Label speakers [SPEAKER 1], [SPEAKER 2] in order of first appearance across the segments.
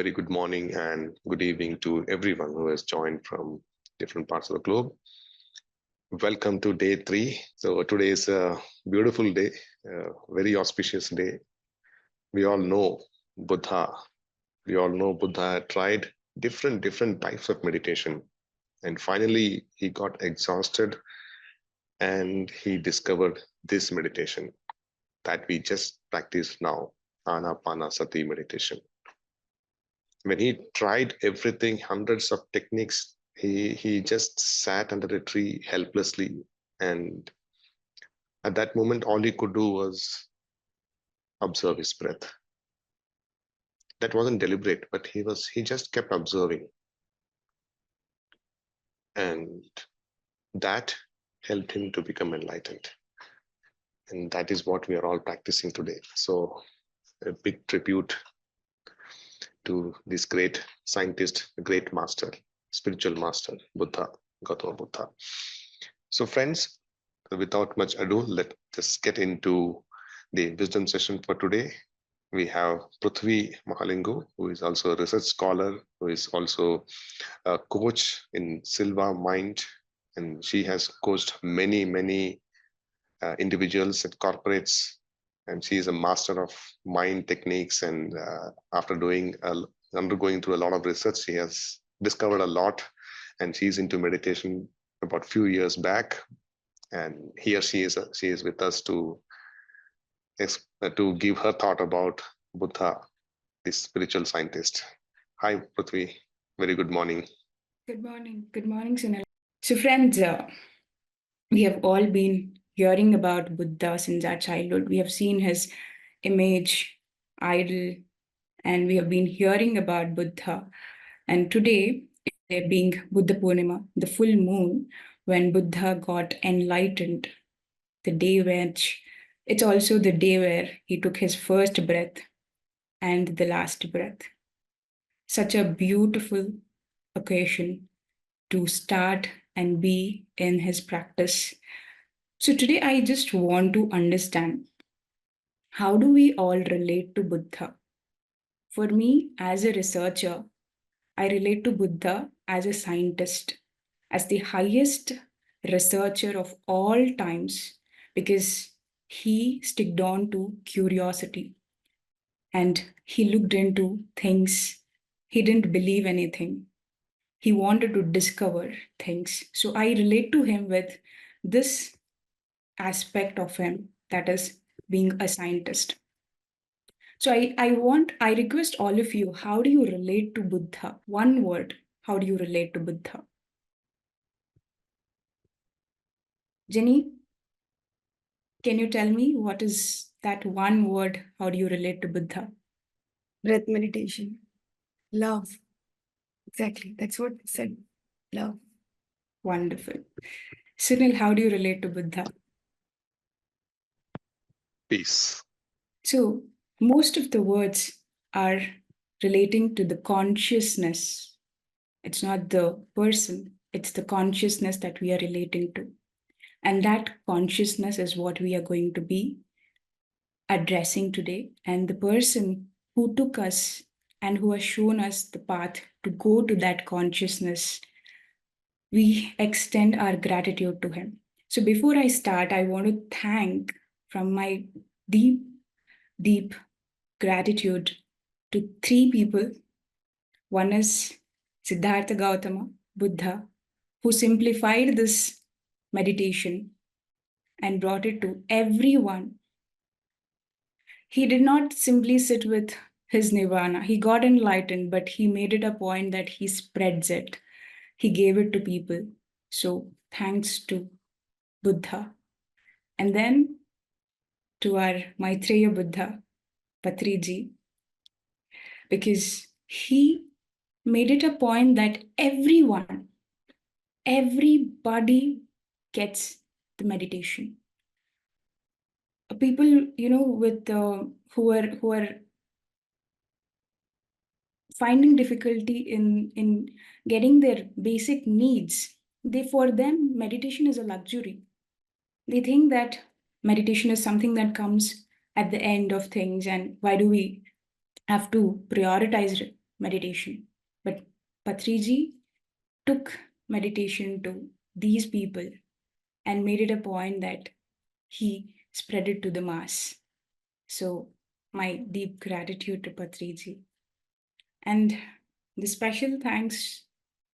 [SPEAKER 1] very good morning and good evening to everyone who has joined from different parts of the globe. Welcome to day 3. So today is a beautiful day, a very auspicious day. We all know Buddha. We all know Buddha had tried different types of meditation. And finally, he got exhausted and he discovered this meditation that we just practice now, Anapanasati meditation. When he tried everything, hundreds of techniques, he just sat under a tree helplessly, and at that moment all he could do was observe his breath. That wasn't deliberate, but he just kept observing, and that helped him to become enlightened. And that is what we are all practicing today. So a big tribute to this great scientist, great master, spiritual master, Buddha, Gautama Buddha. So friends, without much ado, let's just get into the wisdom session for today. We have Pruthvi Mahalingu, who is also a research scholar, who is also a coach in Silva Mind, and she has coached many individuals and corporates, and she is a master of mind techniques. And after undergoing through a lot of research, she has discovered a lot, and she's into meditation about a few years back. And here she is with us to give her thought about Buddha, this spiritual scientist. Hi, Pruthvi. Very good morning.
[SPEAKER 2] Good morning, Sunil. So friends, we have all been hearing about Buddha since our childhood. We have seen his image, idol, and we have been hearing about Buddha. And today, there being Buddha Purnima, the full moon, when Buddha got enlightened, the day which it's also the day where he took his first breath and the last breath. Such a beautiful occasion to start and be in his practice. So today I just want to understand, how do we all relate to Buddha? For me, as a researcher, I relate to Buddha as a scientist, as the highest researcher of all times, because he sticked on to curiosity and he looked into things. He didn't believe anything. He wanted to discover things. So I relate to him with this aspect of him, that is being a scientist. So I request all of you, how do you relate to Buddha? One word, how do you relate to Buddha? Jenny, can you tell me what is that one word, how do you relate to Buddha?
[SPEAKER 3] Breath meditation. Love. Exactly. That's what it said. Love.
[SPEAKER 2] Wonderful. Sunil, how do you relate to Buddha?
[SPEAKER 1] Peace.
[SPEAKER 2] So most of the words are relating to the consciousness. It's not the person, it's the consciousness that we are relating to. And that consciousness is what we are going to be addressing today. And the person who took us and who has shown us the path to go to that consciousness, we extend our gratitude to him. So before I start, I want to thank from my deep gratitude to 3 people. One is Siddhartha Gautama, Buddha, who simplified this meditation and brought it to everyone. He did not simply sit with his nirvana. He got enlightened, but he made it a point that he spreads it. He gave it to people. So thanks to Buddha. And then to our Maitreya Buddha, Patriji, because he made it a point that everybody gets the meditation. People, with who are finding difficulty in getting their basic needs, for them meditation is a luxury. They think that meditation is something that comes at the end of things, and why do we have to prioritize meditation. But Patriji took meditation to these people and made it a point that he spread it to the mass. So my deep gratitude to Patriji. And the special thanks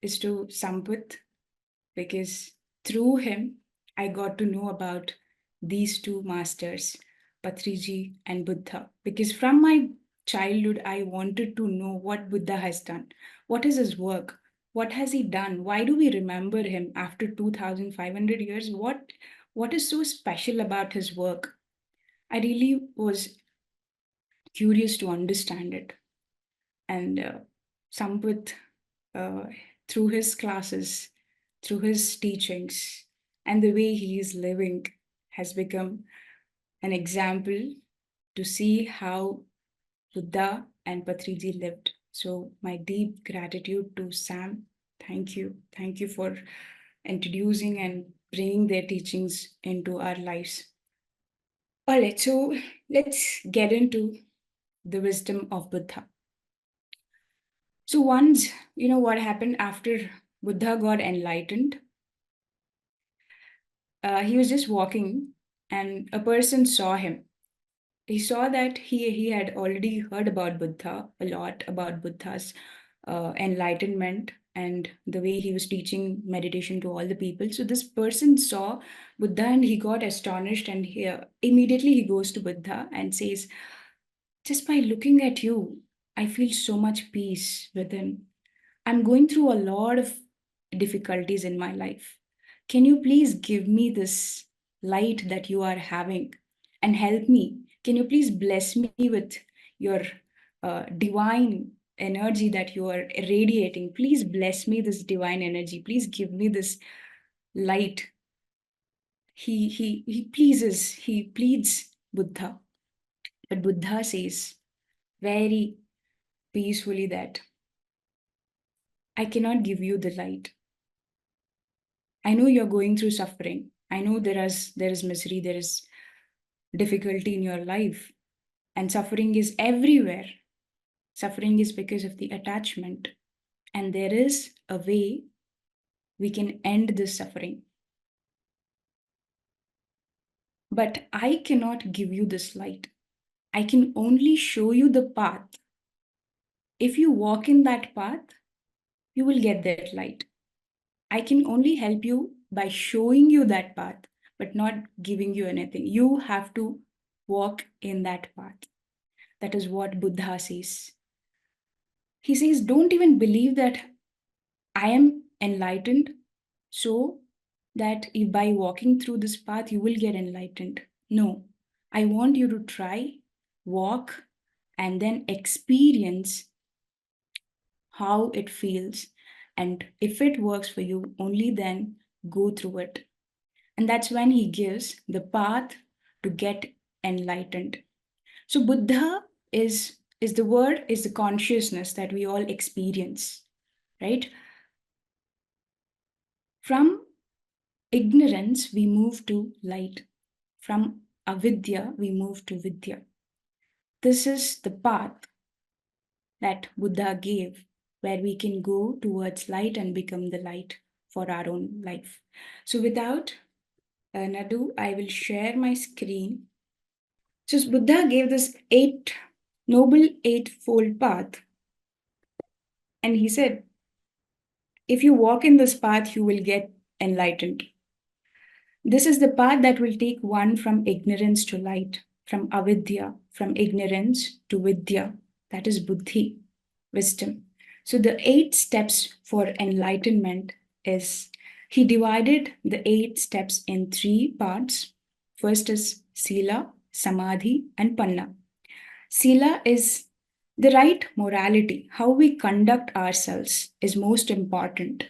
[SPEAKER 2] is to Sampath, because through him, I got to know about these two masters, Patriji and Buddha. Because from my childhood, I wanted to know what Buddha has done. What is his work? What has he done? Why do we remember him after 2,500 years? What is so special about his work? I really was curious to understand it. And Sampath, uh, through his classes, through his teachings, and the way he is living, has become an example to see how Buddha and Patriji lived. So, my deep gratitude to Sam. Thank you. Thank you for introducing and bringing their teachings into our lives. All right, so let's get into the wisdom of Buddha. So once, what happened after Buddha got enlightened? He was just walking and a person saw him. He saw that he had already heard about Buddha, a lot about Buddha's enlightenment and the way he was teaching meditation to all the people. So this person saw Buddha and he got astonished, and immediately he goes to Buddha and says, just by looking at you, I feel so much peace within. I'm going through a lot of difficulties in my life. Can you please give me this light that you are having and help me? Can you please bless me with your divine energy that you are radiating? Please bless me this divine energy. Please give me this light. He pleads Buddha. But Buddha says very peacefully that I cannot give you the light. I know you're going through suffering. I know there is misery, there is difficulty in your life, and suffering is everywhere. Suffering is because of the attachment, and there is a way we can end this suffering. But I cannot give you this light. I can only show you the path. If you walk in that path, you will get that light. I can only help you by showing you that path, but not giving you anything. You have to walk in that path. That is what Buddha says. He says, don't even believe that I am enlightened, so that if by walking through this path, you will get enlightened. No, I want you to try, walk, and then experience how it feels. And if it works for you, only then go through it. And that's when he gives the path to get enlightened. So Buddha is the word, is the consciousness that we all experience, right? From ignorance, we move to light. From avidya, we move to vidya. This is the path that Buddha gave, where we can go towards light and become the light for our own life. So without ado, I will share my screen. So Buddha gave this noble eightfold path. And he said, if you walk in this path, you will get enlightened. This is the path that will take one from ignorance to light, from avidya, from ignorance to vidya. That is buddhi, wisdom. So the 8 steps for enlightenment is, he divided the 8 steps in 3 parts. First is sila, samadhi, and panna. Sila is the right morality. How we conduct ourselves is most important.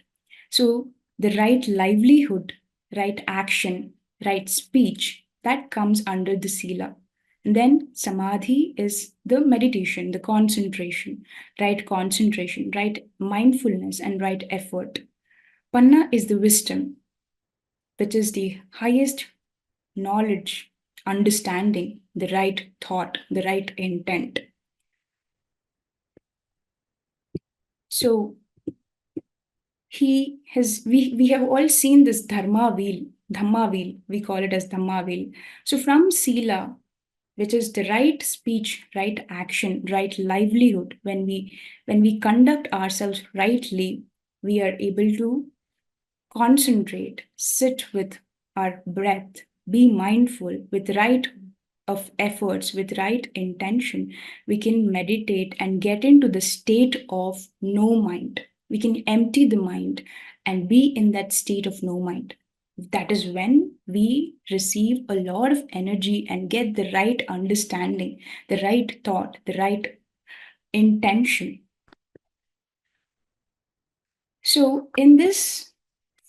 [SPEAKER 2] So the right livelihood, right action, right speech, that comes under the sila. And then samadhi is the meditation, the concentration, right mindfulness, and right effort. Panna is the wisdom, which is the highest knowledge, understanding, the right thought, the right intent. So we have all seen this dhamma wheel, we call it as dhamma wheel. So from sila, which is the right speech, right action, right livelihood, when we conduct ourselves rightly, we are able to concentrate, sit with our breath, be mindful with right of efforts, with right intention. We can meditate and get into the state of no mind. We can empty the mind and be in that state of no mind. That is when we receive a lot of energy and get the right understanding, the right thought, the right intention. So, in this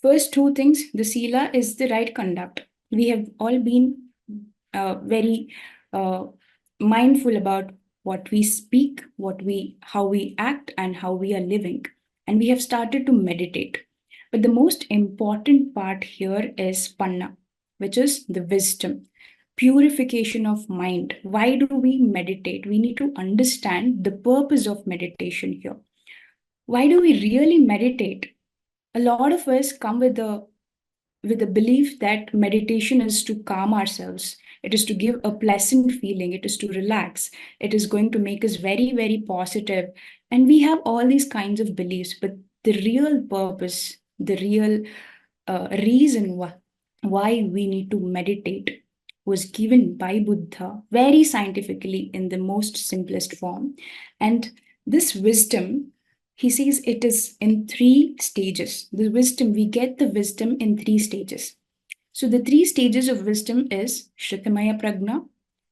[SPEAKER 2] first two things, the sila is the right conduct. We have all been very mindful about what we speak, how we act, and how we are living, and we have started to meditate. But the most important part here is panna, which is the wisdom, purification of mind. Why do we meditate? We need to understand the purpose of meditation here. Why do we really meditate? A lot of us come with the belief that meditation is to calm ourselves, it is to give a pleasant feeling, it is to relax, it is going to make us very, very positive. And we have all these kinds of beliefs, but the real purpose, the real reason why we need to meditate was given by Buddha very scientifically in the most simplest form. And this wisdom, he says it is in three stages. The wisdom, we get the wisdom in three stages. So the three stages of wisdom is Shrutamaya Prajna,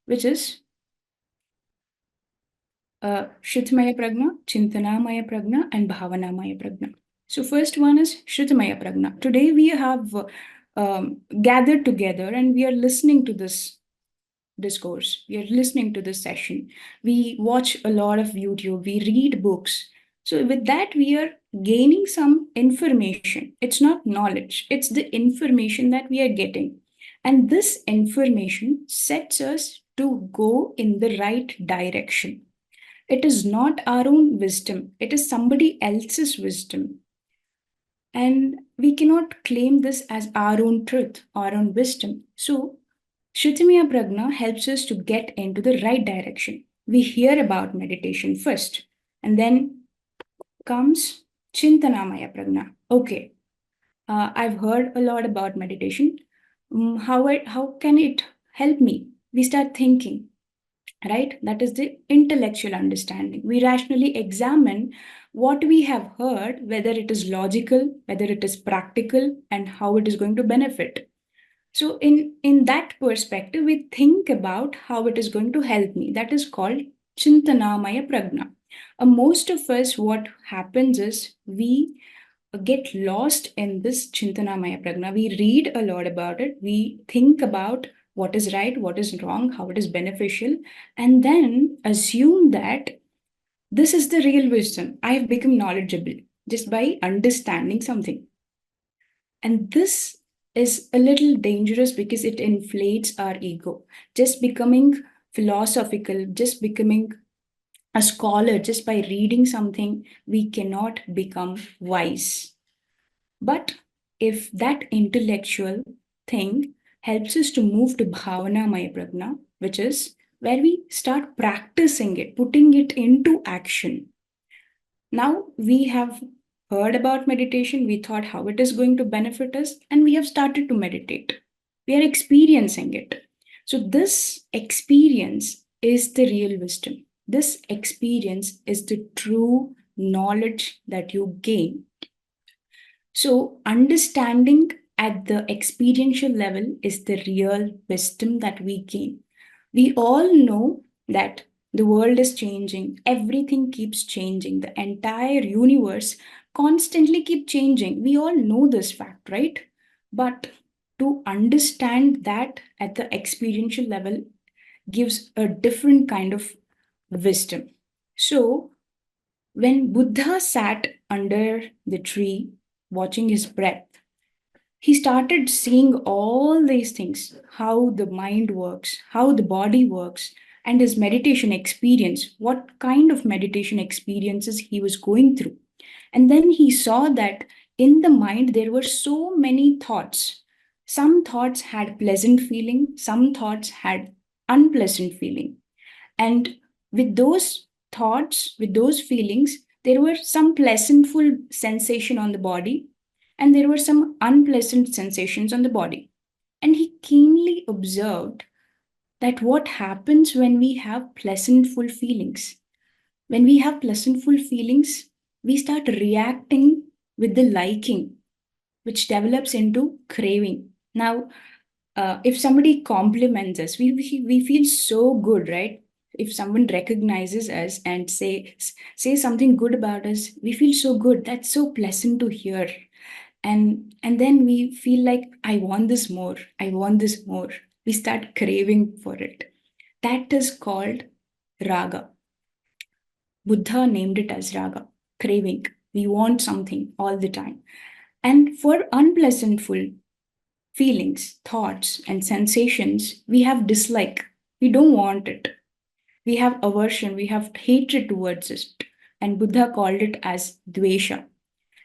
[SPEAKER 2] which is Shrutamaya Prajna, Chintanamaya Prajna, and Bhavanamaya Prajna. So first one is Shrutamaya Prajna. Today we have gathered together and we are listening to this discourse. We are listening to this session. We watch a lot of YouTube. We read books. So with that, we are gaining some information. It's not knowledge. It's the information that we are getting. And this information sets us to go in the right direction. It is not our own wisdom. It is somebody else's wisdom. And we cannot claim this as our own truth, our own wisdom. So Shrutamaya Prajna helps us to get into the right direction. We hear about meditation first, and then comes Chintanamaya Prajna. Okay, I've heard a lot about meditation. How can it help me? We start thinking, right? That is the intellectual understanding. We rationally examine what we have heard, whether it is logical, whether it is practical, and how it is going to benefit. So in that perspective, we think about how it is going to help me. That is called Chintanamaya Prajna. Most of us, what happens is we get lost in this Chintanamaya Prajna. We read a lot about it. We think about what is right, what is wrong, how it is beneficial, and then assume that this is the real wisdom. I have become knowledgeable just by understanding something. And this is a little dangerous because it inflates our ego. Just becoming philosophical, just becoming a scholar, just by reading something, we cannot become wise. But if that intellectual thing helps us to move to Bhavana Maya Prajna, which is where we start practicing it, putting it into action. Now we have heard about meditation, we thought how it is going to benefit us, and we have started to meditate. We are experiencing it. So, this experience is the real wisdom. This experience is the true knowledge that you gain. So, understanding at the experiential level is the real wisdom that we gain. We all know that the world is changing, everything keeps changing, the entire universe constantly keep changing. We all know this fact, right? But to understand that at the experiential level gives a different kind of wisdom. So, when Buddha sat under the tree watching his breath, he started seeing all these things, how the mind works, how the body works, and his meditation experience, what kind of meditation experiences he was going through. And then he saw that in the mind there were so many thoughts. Some thoughts had pleasant feeling, some thoughts had unpleasant feeling. And with those thoughts, with those feelings, there were some pleasantful sensation on the body, and there were some unpleasant sensations on the body. And he keenly observed that what happens when we have pleasantful feelings. When we have pleasantful feelings, we start reacting with the liking, which develops into craving. Now, if somebody compliments us, we feel so good, right? If someone recognizes us and say something good about us, we feel so good. That's so pleasant to hear. And then we feel like, I want this more. I want this more. We start craving for it. That is called raga. Buddha named it as raga, craving. We want something all the time. And for unpleasantful feelings, thoughts, and sensations, we have dislike. We don't want it. We have aversion, we have hatred towards it. And Buddha called it as dvesha.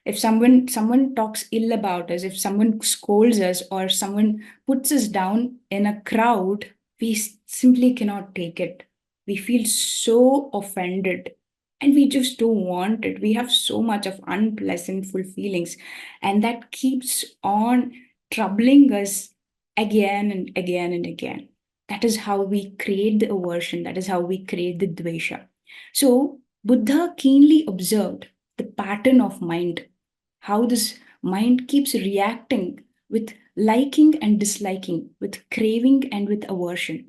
[SPEAKER 2] If someone talks ill about us, if someone scolds us, or someone puts us down in a crowd, we simply cannot take it. We feel so offended, and we just don't want it. We have so much of unpleasantful feelings, and that keeps on troubling us again and again and again. That is how we create the aversion. That is how we create the dvesha. So Buddha keenly observed the pattern of mind, how this mind keeps reacting with liking and disliking, with craving and with aversion.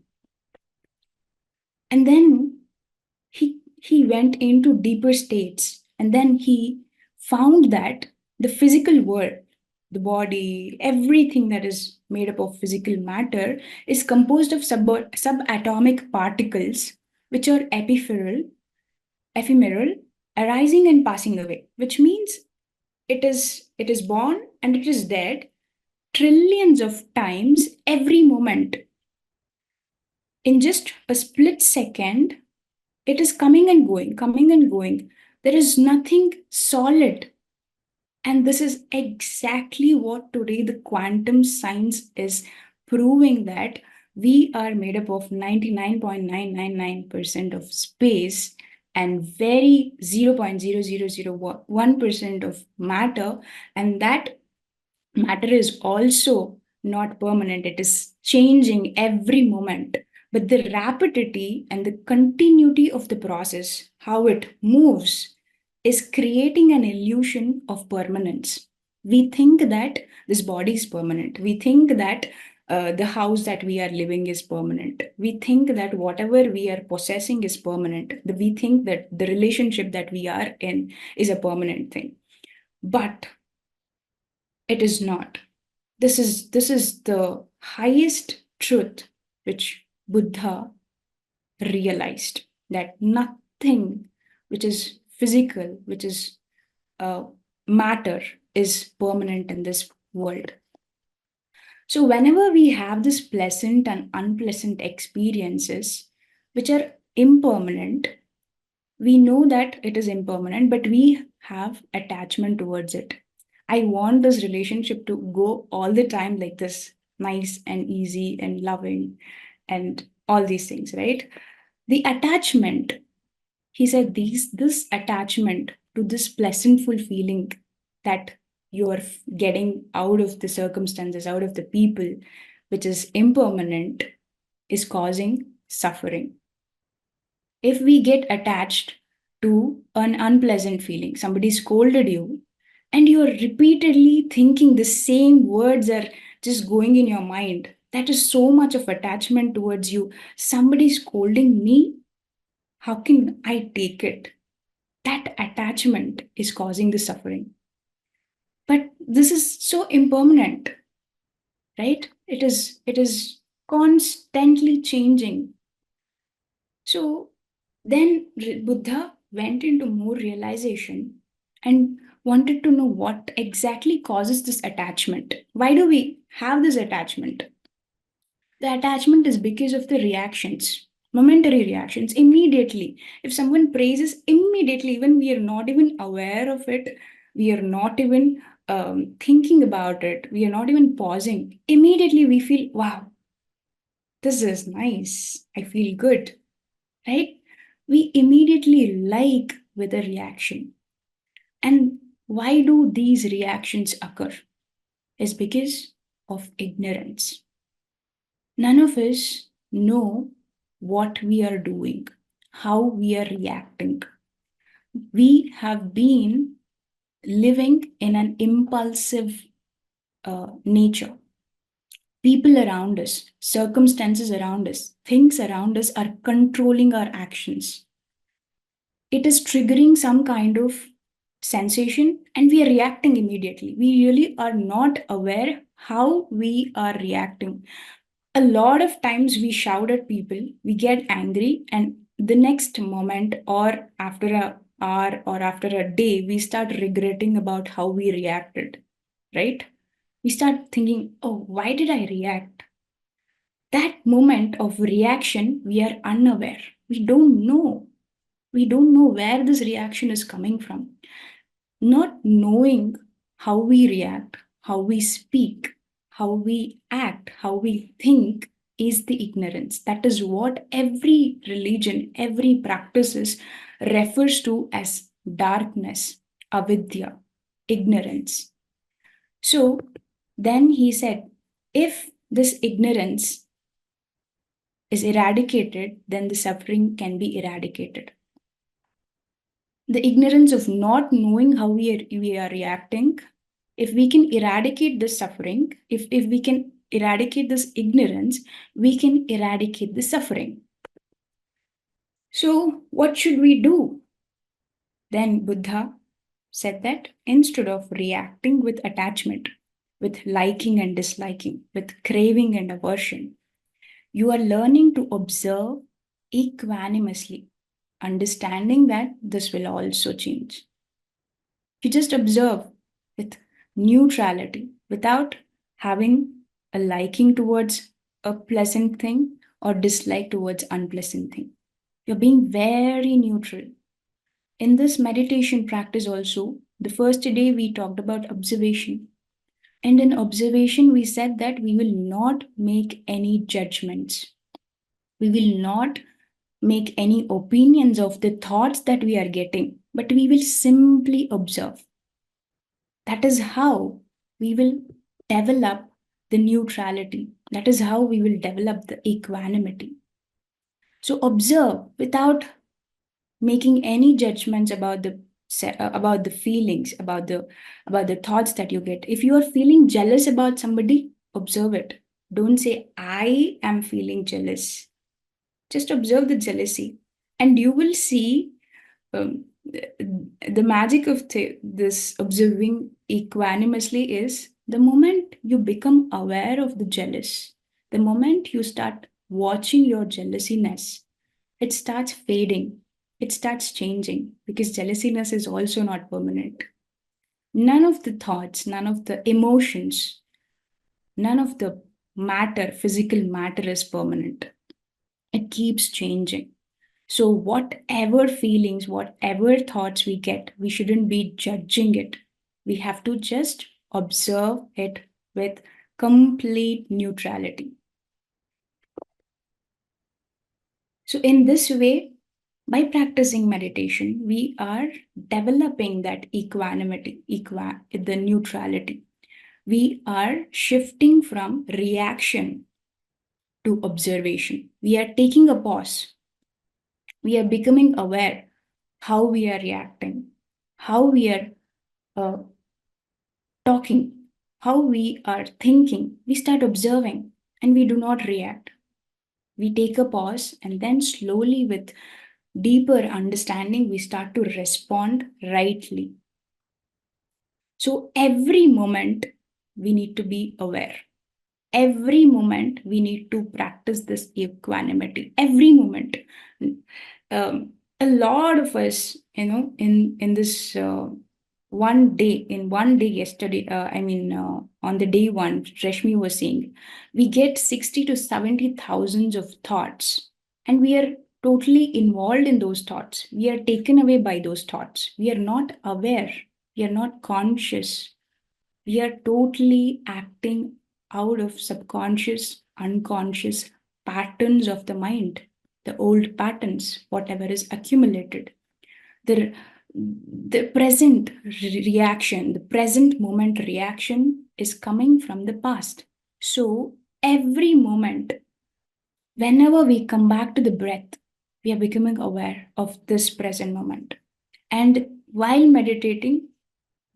[SPEAKER 2] And then he went into deeper states, and then he found that the physical world, the body, everything that is made up of physical matter is composed of subatomic particles, which are ephemeral, arising and passing away, which means it is born and it is dead trillions of times every moment. In just a split second, it is coming and going, coming and going. There is nothing solid. And this is exactly what today the quantum science is proving, that we are made up of 99.999% of space and very 0.0001% of matter. And that matter is also not permanent, it is changing every moment. But the rapidity and the continuity of the process, how it moves, is creating an illusion of permanence. We think that this body is permanent. We think that the house that we are living is permanent. We think that whatever we are possessing is permanent. We think that the relationship that we are in is a permanent thing. But it is not. This is the highest truth which Buddha realized, that nothing which is physical, which is matter, is permanent in this world. So whenever we have this pleasant and unpleasant experiences which are impermanent, we know that it is impermanent, but we have attachment towards it. I want this relationship to go all the time like this, nice and easy and loving and all these things, right? The attachment, he said, this attachment to this pleasantful feeling that you're getting out of the circumstances, out of the people, which is impermanent, is causing suffering. If we get attached to an unpleasant feeling, somebody scolded you, and you're repeatedly thinking the same words are just going in your mind, that is so much of attachment towards you. Somebody scolding me, how can I take it? That attachment is causing the suffering. But this is so impermanent, right? It is constantly changing. So then Buddha went into more realization and wanted to know what exactly causes this attachment. Why do we have this attachment? The attachment is because of the reactions. Momentary reactions immediately. If someone praises immediately, even we are not even aware of it, we are not even thinking about it, we are not even pausing, immediately we feel, wow, this is nice, I feel good, right? We immediately like with a reaction. And why do these reactions occur? Is because of ignorance. None of us know what we are doing, how we are reacting. We have been living in an impulsive nature. People around us, circumstances around us, things around us are controlling our actions. It is triggering some kind of sensation and we are reacting immediately. We really are not aware how we are reacting. A lot of times we shout at people, we get angry, and the next moment or after a hour or after a day, we start regretting about how we reacted, right? We start thinking, oh, why did I react? That moment of reaction, we are unaware. We don't know. We don't know where this reaction is coming from. Not knowing how we react, how we speak, how we act, how we think is the ignorance. That is what every religion, every practices refers to as darkness, avidya, ignorance. So then he said, if this ignorance is eradicated, then the suffering can be eradicated. The ignorance of not knowing how we are reacting, if we can eradicate this suffering, if we can eradicate this ignorance, we can eradicate the suffering. So, what should we do? Then Buddha said that instead of reacting with attachment, with liking and disliking, with craving and aversion, you are learning to observe equanimously, understanding that this will also change. You just observe with neutrality without having a liking towards a pleasant thing or dislike towards unpleasant thing. You're being very neutral. In this meditation practice also, the first day we talked about observation. And in observation, we said that we will not make any judgments. We will not make any opinions of the thoughts that we are getting, but we will simply observe. That is how we will develop the neutrality. That is how we will develop the equanimity. So observe without making any judgments about the feelings, about the thoughts that you get. If you are feeling jealous about somebody, observe it. Don't say, I am feeling jealous. Just observe the jealousy, and you will see the magic of this observing equanimously is the moment you become aware of the jealous, the moment you start watching your jealousiness, it starts fading, it starts changing, because jealousiness is also not permanent. None of the thoughts, none of the emotions, none of the matter, physical matter is permanent. It keeps changing. So, whatever feelings, whatever thoughts we get, we shouldn't be judging it. We have to just observe it with complete neutrality. So, in this way, by practicing meditation, we are developing that equanimity, the neutrality. We are shifting from reaction to observation. We are taking a pause. We are becoming aware how we are reacting, how we are talking, how we are thinking. We start observing and we do not react. We take a pause and then slowly, with deeper understanding, we start to respond rightly. So every moment we need to be aware. Every moment we need to practice this equanimity. Every moment. A lot of us, in this one day yesterday, on the day one, Rashmi was saying, we get 60 to 70,000 of thoughts And we are totally involved in those thoughts. We are taken away by those thoughts. We are not aware. We are not conscious. We are totally acting out of subconscious, unconscious patterns of the mind, the old patterns, whatever is accumulated. The present reaction, the present moment reaction is coming from the past. So every moment, whenever we come back to the breath, we are becoming aware of this present moment. And while meditating,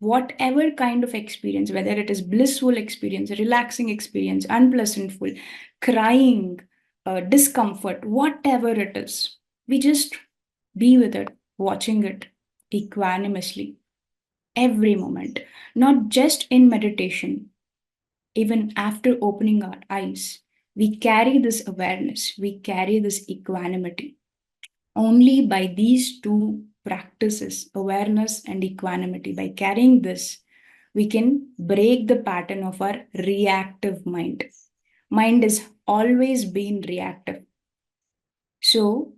[SPEAKER 2] whatever kind of experience, whether it is blissful experience, relaxing experience, unpleasantful, crying, discomfort, whatever it is, we just be with it, watching it equanimously every moment, not just in meditation, even after opening our eyes. We carry this awareness, we carry this equanimity. Only by these two practices, awareness and equanimity, by carrying this, we can break the pattern of our reactive mind. Mind has always been reactive. So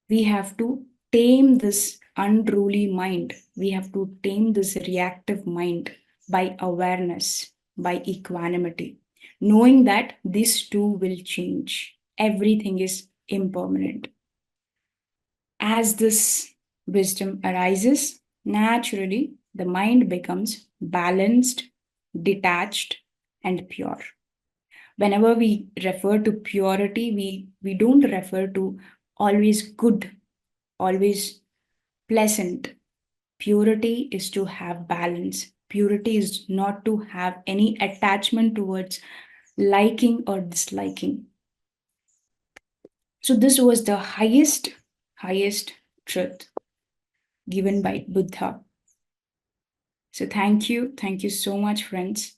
[SPEAKER 2] we have to tame this unruly mind. We have to tame this reactive mind by awareness, by equanimity, knowing that these two will change. Everything is impermanent. As this wisdom arises, naturally the mind becomes balanced, detached, and pure. Whenever we refer to purity, we don't refer to always good, always pleasant. Purity is to have balance. Purity is not to have any attachment towards liking or disliking. So this was the highest truth given by Buddha. So thank you so much, friends.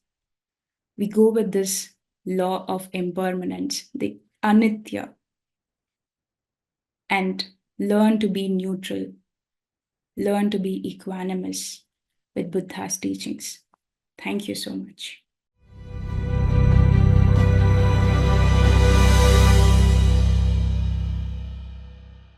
[SPEAKER 2] We go with this law of impermanence, the anitya, and learn to be neutral, learn to be equanimous with Buddha's teachings. Thank you so much.